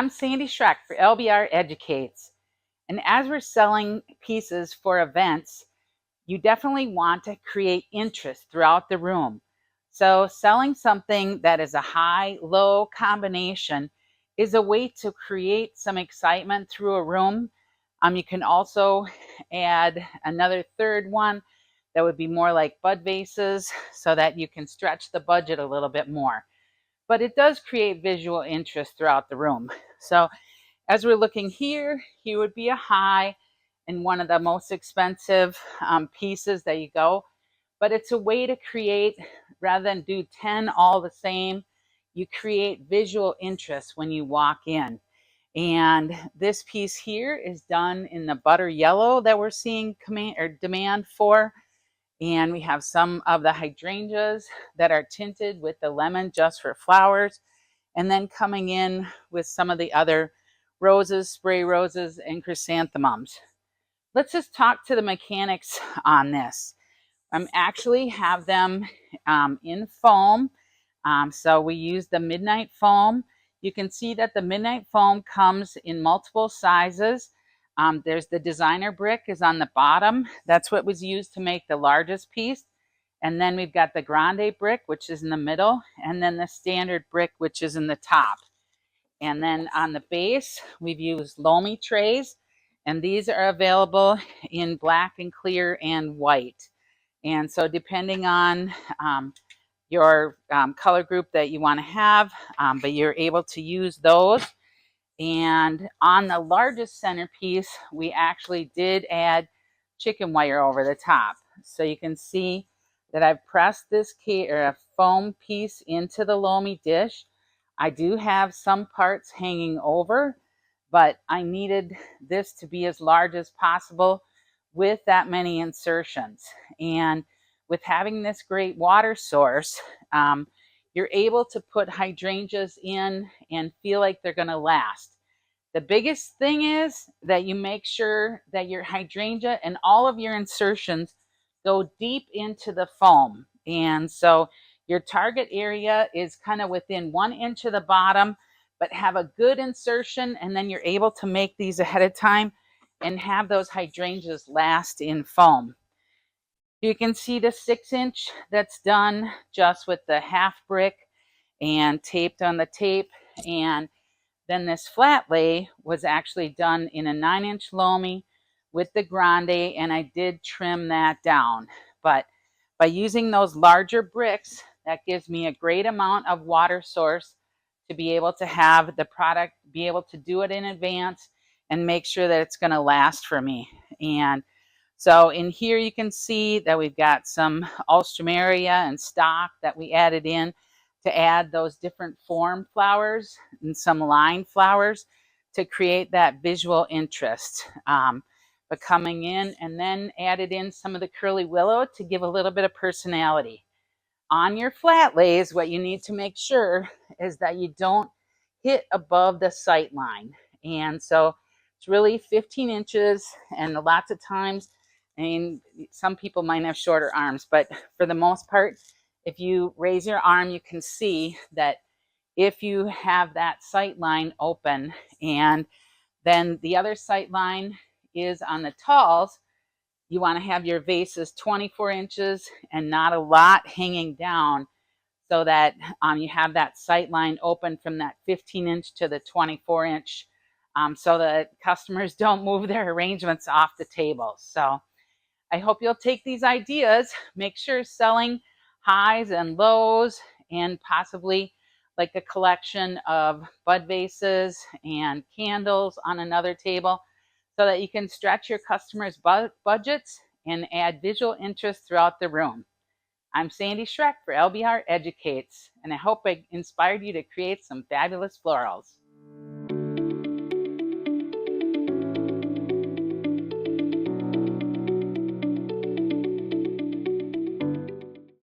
I'm Sandy Schreck for LBR Educates. And as we're selling pieces for events, you definitely want to create interest throughout the room. So selling something that is a high-low combination is a way to create some excitement through a room. You can also add another third one that would be more like bud vases so that you can stretch the budget a little bit more. But it does create visual interest throughout the room. So as we're looking here, here would be a high and one of the most expensive pieces that you go. But it's a way to create, rather than do 10 all the same, you create visual interest when you walk in. And this piece here is done in the butter yellow that we're seeing demand for. And we have some of the hydrangeas that are tinted with the lemon just for flowers. And then coming in with some of the other roses, spray roses, and chrysanthemums. Let's just talk to the mechanics on this. I actually have them in foam. So we use the midnight foam. You can see that the midnight foam comes in multiple sizes. There's the designer brick is on the bottom. That's what was used to make the largest piece. And then we've got the grande brick, which is in the middle, and then the standard brick, which is in the top. And then on the base, we've used Lomi trays, and these are available in black and clear and white. And so depending on your color group that you want to have, but you're able to use those. And on the largest centerpiece, we actually did add chicken wire over the top. So you can see that I've pressed this foam piece into the Lomi dish. I do have some parts hanging over, but I needed this to be as large as possible with that many insertions. And with having this great water source, you're able to put hydrangeas in and feel like they're going to last. The biggest thing is that you make sure that your hydrangea and all of your insertions go deep into the foam. And so your target area is kind of within 1 inch of the bottom, but have a good insertion, and then you're able to make these ahead of time and have those hydrangeas last in foam. You can see the 6-inch that's done just with the half brick and taped on the tape. And then this flat lay was actually done in a 9-inch Lomi with the grande, and I did trim that down. But by using those larger bricks, that gives me a great amount of water source to be able to have the product, be able to do it in advance and make sure that it's going to last for me. And so in here you can see that we've got some alstroemeria and stock that we added in to add those different form flowers and some line flowers to create that visual interest. But coming in and then added in some of the curly willow to give a little bit of personality. On your flat lays, what you need to make sure is that you don't hit above the sight line. And so it's really 15 inches, and lots of times, I mean, some people might have shorter arms, but for the most part, if you raise your arm, you can see that if you have that sight line open, and then the other sight line is on the talls, you want to have your vases 24 inches and not a lot hanging down, so that you have that sight line open from that 15-inch to the 24-inch, so that customers don't move their arrangements off the table. So I hope you'll take these ideas, make sure selling highs and lows, and possibly like a collection of bud vases and candles on another table, so that you can stretch your customers' budgets and add visual interest throughout the room. I'm Sandy Schreck for LBR Educates, and I hope I inspired you to create some fabulous florals.